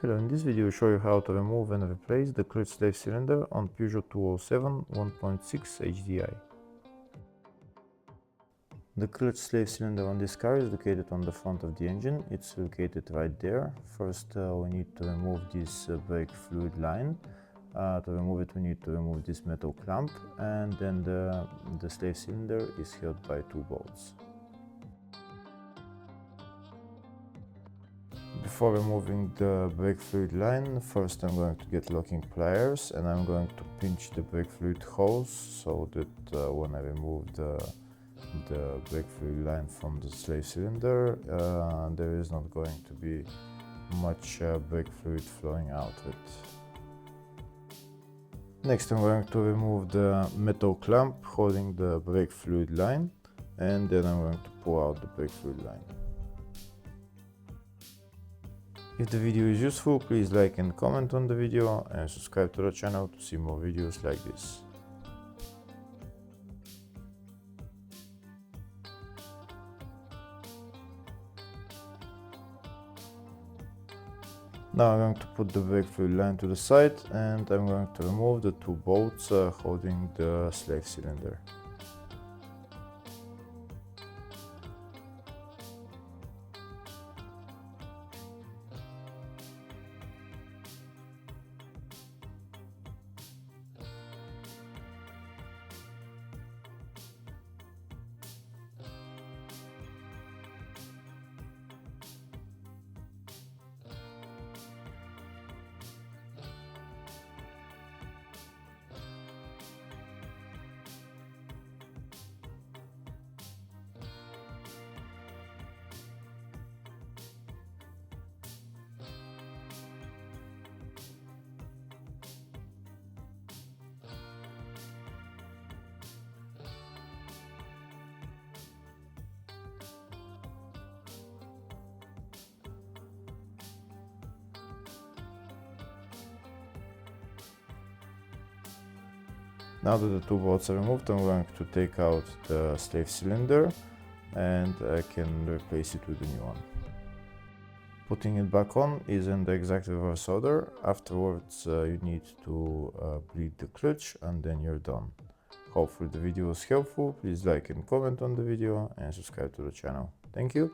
Hello, in this video I'll show you how to remove and replace the clutch slave cylinder on Peugeot 207 1.6 HDI. The clutch slave cylinder on this car is located on the front of the engine. It's located right there. First we need to remove this brake fluid line. To remove it we need to remove this metal clamp, and then the slave cylinder is held by two bolts. Before removing the brake fluid line, first I'm going to get locking pliers and I'm going to pinch the brake fluid hose so that when I remove the brake fluid line from the slave cylinder, there is not going to be much brake fluid flowing out of it. Next I'm going to remove the metal clamp holding the brake fluid line, and then I'm going to pull out the brake fluid line. If the video is useful, please like and comment on the video and subscribe to the channel to see more videos like this. Now I'm going to put the brake fluid line to the side and I'm going to remove the two bolts holding the slave cylinder. Now that the two bolts are removed, I'm going to take out the slave cylinder and I can replace it with a new one. Putting it back on is in the exact reverse order. Afterwards you need to bleed the clutch and then you're done. Hopefully the video was helpful. Please like and comment on the video and subscribe to the channel. Thank you.